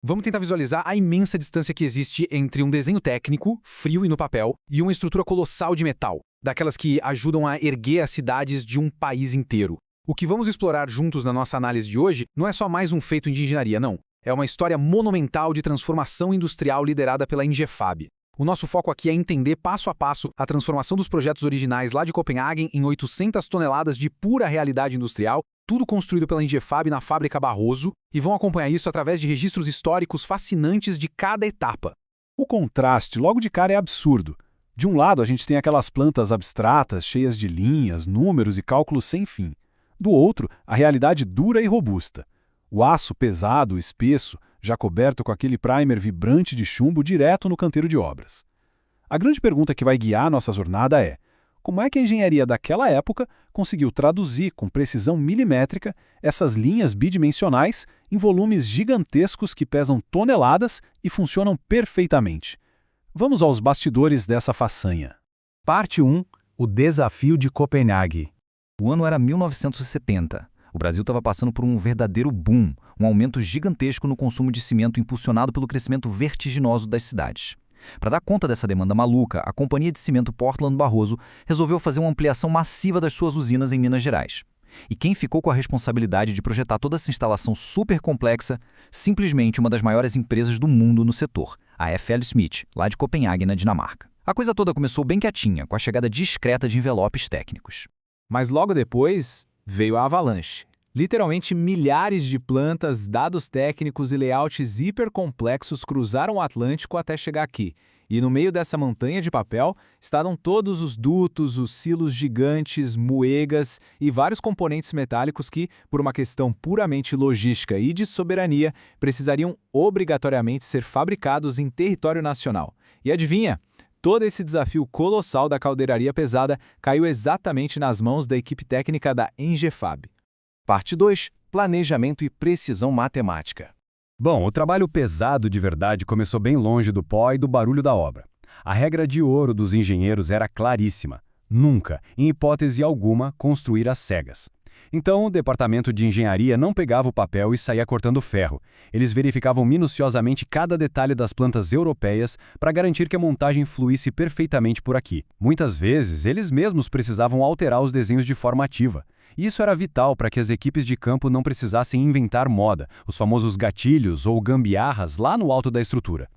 Vamos tentar visualizar a imensa distância que existe entre um desenho técnico, frio e no papel, e uma estrutura colossal de metal, daquelas que ajudam a erguer as cidades de um país inteiro. O que vamos explorar juntos na nossa análise de hoje não é só mais um feito de engenharia, não. É uma história monumental de transformação industrial liderada pela Ingefab. O nosso foco aqui é entender passo a passo a transformação dos projetos originais lá de Copenhagen em 800 toneladas de pura realidade industrial, tudo construído pela Ingefab na fábrica Barroso, e vão acompanhar isso através de registros históricos fascinantes de cada etapa. O contraste logo de cara é absurdo. De um lado, a gente tem aquelas plantas abstratas, cheias de linhas, números e cálculos sem fim. Do outro, a realidade dura e robusta. O aço pesado, espesso, já coberto com aquele primer vibrante de chumbo direto no canteiro de obras. A grande pergunta que vai guiar nossa jornada é: como é que a engenharia daquela época conseguiu traduzir com precisão milimétrica essas linhas bidimensionais em volumes gigantescos que pesam toneladas e funcionam perfeitamente? Vamos aos bastidores dessa façanha. Parte 1. O desafio de Copenhague. O ano era 1970. O Brasil estava passando por um verdadeiro boom, um aumento gigantesco no consumo de cimento impulsionado pelo crescimento vertiginoso das cidades. Para dar conta dessa demanda maluca, a companhia de cimento Portland Barroso resolveu fazer uma ampliação massiva das suas usinas em Minas Gerais. E quem ficou com a responsabilidade de projetar toda essa instalação super complexa? Simplesmente uma das maiores empresas do mundo no setor, a FL Smith, lá de Copenhague, na Dinamarca. A coisa toda começou bem quietinha, com a chegada discreta de envelopes técnicos. Mas logo depois veio a avalanche. Literalmente milhares de plantas, dados técnicos e layouts hipercomplexos cruzaram o Atlântico até chegar aqui. E no meio dessa montanha de papel estavam todos os dutos, os silos gigantes, moegas e vários componentes metálicos que, por uma questão puramente logística e de soberania, precisariam obrigatoriamente ser fabricados em território nacional. E adivinha? Todo esse desafio colossal da caldeiraria pesada caiu exatamente nas mãos da equipe técnica da Ingefab. Parte 2. Planejamento e precisão matemática. Bom, o trabalho pesado de verdade começou bem longe do pó e do barulho da obra. A regra de ouro dos engenheiros era claríssima: nunca, em hipótese alguma, construir às cegas. Então, o departamento de engenharia não pegava o papel e saía cortando ferro. Eles verificavam minuciosamente cada detalhe das plantas europeias para garantir que a montagem fluísse perfeitamente por aqui. Muitas vezes, eles mesmos precisavam alterar os desenhos de forma ativa. Isso era vital para que as equipes de campo não precisassem inventar moda, os famosos gatilhos ou gambiarras lá no alto da estrutura.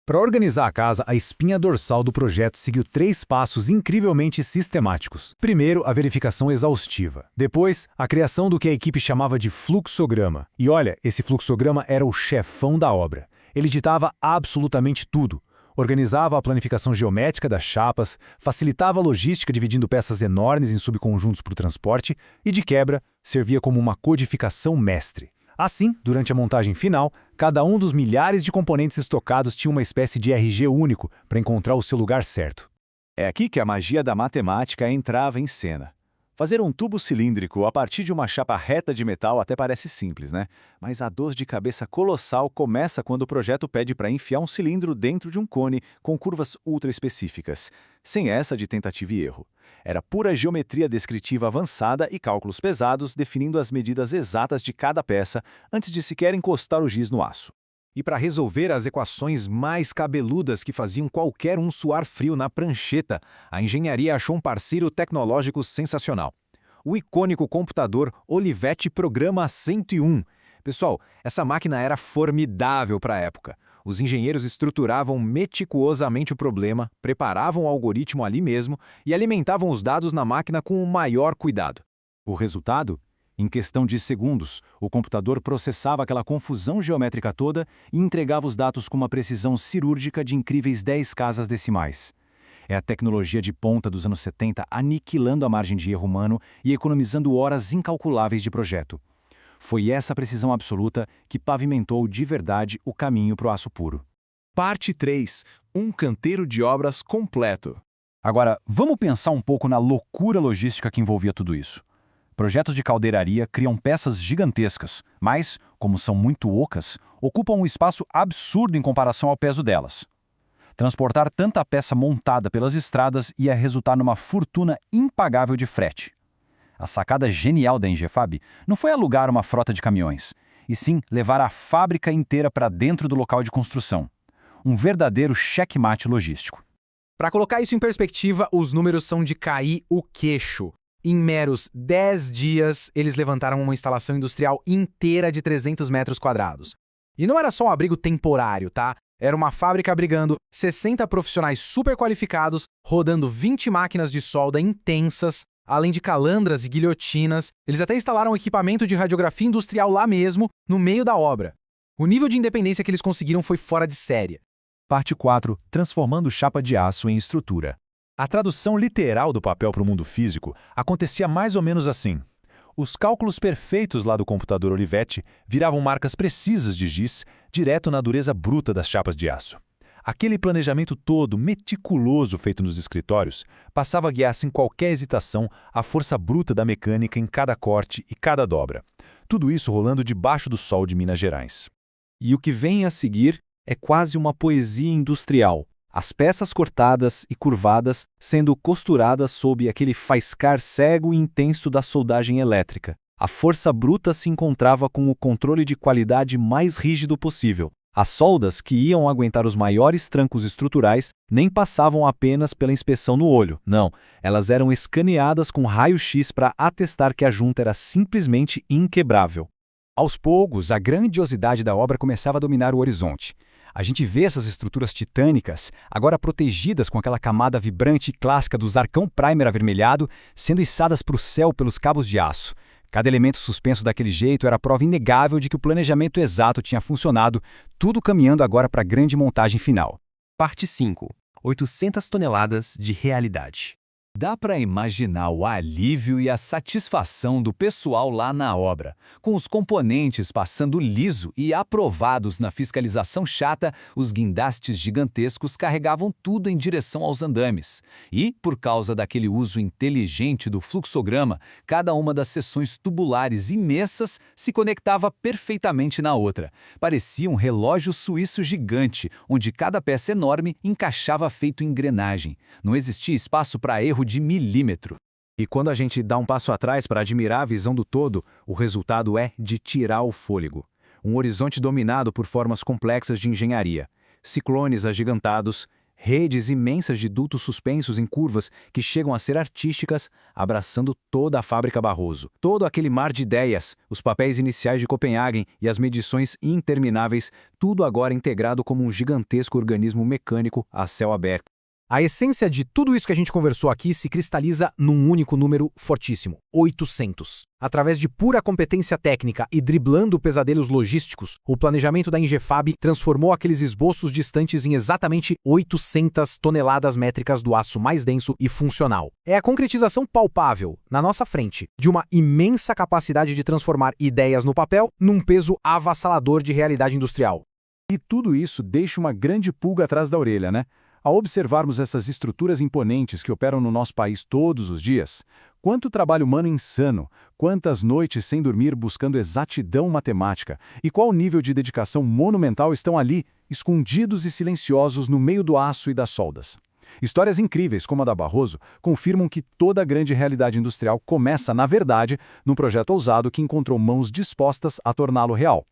Para organizar a casa, a espinha dorsal do projeto seguiu 3 passos incrivelmente sistemáticos. Primeiro, a verificação exaustiva. Depois, a criação do que a equipe chamava de fluxograma. E olha, esse fluxograma era o chefão da obra. Ele ditava absolutamente tudo. Organizava a planificação geométrica das chapas, facilitava a logística dividindo peças enormes em subconjuntos para o transporte e, de quebra, servia como uma codificação mestre. Assim, durante a montagem final, cada um dos milhares de componentes estocados tinha uma espécie de RG único para encontrar o seu lugar certo. É aqui que a magia da matemática entrava em cena. Fazer um tubo cilíndrico a partir de uma chapa reta de metal até parece simples, né? Mas a dor de cabeça colossal começa quando o projeto pede para enfiar um cilindro dentro de um cone com curvas ultra específicas. Sem essa de tentativa e erro. Era pura geometria descritiva avançada e cálculos pesados definindo as medidas exatas de cada peça antes de sequer encostar o giz no aço. E para resolver as equações mais cabeludas que faziam qualquer um suar frio na prancheta, a engenharia achou um parceiro tecnológico sensacional. O icônico computador Olivetti Programa 101. Pessoal, essa máquina era formidável para a época. Os engenheiros estruturavam meticulosamente o problema, preparavam o algoritmo ali mesmo e alimentavam os dados na máquina com o maior cuidado. O resultado? Em questão de segundos, o computador processava aquela confusão geométrica toda e entregava os dados com uma precisão cirúrgica de incríveis 10 casas decimais. É a tecnologia de ponta dos anos 70 aniquilando a margem de erro humano e economizando horas incalculáveis de projeto. Foi essa precisão absoluta que pavimentou de verdade o caminho para o aço puro. Parte 3. Um canteiro de obras completo. Agora, vamos pensar um pouco na loucura logística que envolvia tudo isso. Projetos de caldeiraria criam peças gigantescas, mas, como são muito ocas, ocupam um espaço absurdo em comparação ao peso delas. Transportar tanta peça montada pelas estradas ia resultar numa fortuna impagável de frete. A sacada genial da Ingefab não foi alugar uma frota de caminhões, e sim levar a fábrica inteira para dentro do local de construção. Um verdadeiro checkmate logístico. Para colocar isso em perspectiva, os números são de cair o queixo. Em meros 10 dias, eles levantaram uma instalação industrial inteira de 300 metros quadrados. E não era só um abrigo temporário, tá? Era uma fábrica abrigando 60 profissionais super qualificados, rodando 20 máquinas de solda intensas, além de calandras e guilhotinas. Eles até instalaram equipamento de radiografia industrial lá mesmo, no meio da obra. O nível de independência que eles conseguiram foi fora de série. Parte 4. Transformando chapa de aço em estrutura. A tradução literal do papel para o mundo físico acontecia mais ou menos assim. Os cálculos perfeitos lá do computador Olivetti viravam marcas precisas de giz direto na dureza bruta das chapas de aço. Aquele planejamento todo meticuloso feito nos escritórios passava a guiar sem qualquer hesitação a força bruta da mecânica em cada corte e cada dobra. Tudo isso rolando debaixo do sol de Minas Gerais. E o que vem a seguir é quase uma poesia industrial. As peças cortadas e curvadas sendo costuradas sob aquele faiscar cego e intenso da soldagem elétrica. A força bruta se encontrava com o controle de qualidade mais rígido possível. As soldas que iam aguentar os maiores trancos estruturais nem passavam apenas pela inspeção no olho, não, elas eram escaneadas com raio-x para atestar que a junta era simplesmente inquebrável. Aos poucos, a grandiosidade da obra começava a dominar o horizonte. A gente vê essas estruturas titânicas, agora protegidas com aquela camada vibrante e clássica do zarcão primer avermelhado, sendo içadas para o céu pelos cabos de aço. Cada elemento suspenso daquele jeito era prova inegável de que o planejamento exato tinha funcionado, tudo caminhando agora para a grande montagem final. Parte 5. 800 toneladas de realidade. Dá para imaginar o alívio e a satisfação do pessoal lá na obra, com os componentes passando liso e aprovados na fiscalização chata, os guindastes gigantescos carregavam tudo em direção aos andames. E, por causa daquele uso inteligente do fluxograma, cada uma das seções tubulares imensas se conectava perfeitamente na outra. Parecia um relógio suíço gigante, onde cada peça enorme encaixava feito engrenagem. Não existia espaço para erro de milímetro. E quando a gente dá um passo atrás para admirar a visão do todo, o resultado é de tirar o fôlego. Um horizonte dominado por formas complexas de engenharia, ciclones agigantados, redes imensas de dutos suspensos em curvas que chegam a ser artísticas, abraçando toda a fábrica Barroso. Todo aquele mar de ideias, os papéis iniciais de Copenhagen e as medições intermináveis, tudo agora integrado como um gigantesco organismo mecânico a céu aberto. A essência de tudo isso que a gente conversou aqui se cristaliza num único número fortíssimo, 800. Através de pura competência técnica e driblando pesadelos logísticos, o planejamento da Ingefab transformou aqueles esboços distantes em exatamente 800 toneladas métricas do aço mais denso e funcional. É a concretização palpável, na nossa frente, de uma imensa capacidade de transformar ideias no papel num peso avassalador de realidade industrial. E tudo isso deixa uma grande pulga atrás da orelha, né? Ao observarmos essas estruturas imponentes que operam no nosso país todos os dias, quanto trabalho humano insano, quantas noites sem dormir buscando exatidão matemática e qual nível de dedicação monumental estão ali, escondidos e silenciosos no meio do aço e das soldas. Histórias incríveis como a da Barroso confirmam que toda a grande realidade industrial começa, na verdade, num projeto ousado que encontrou mãos dispostas a torná-lo real.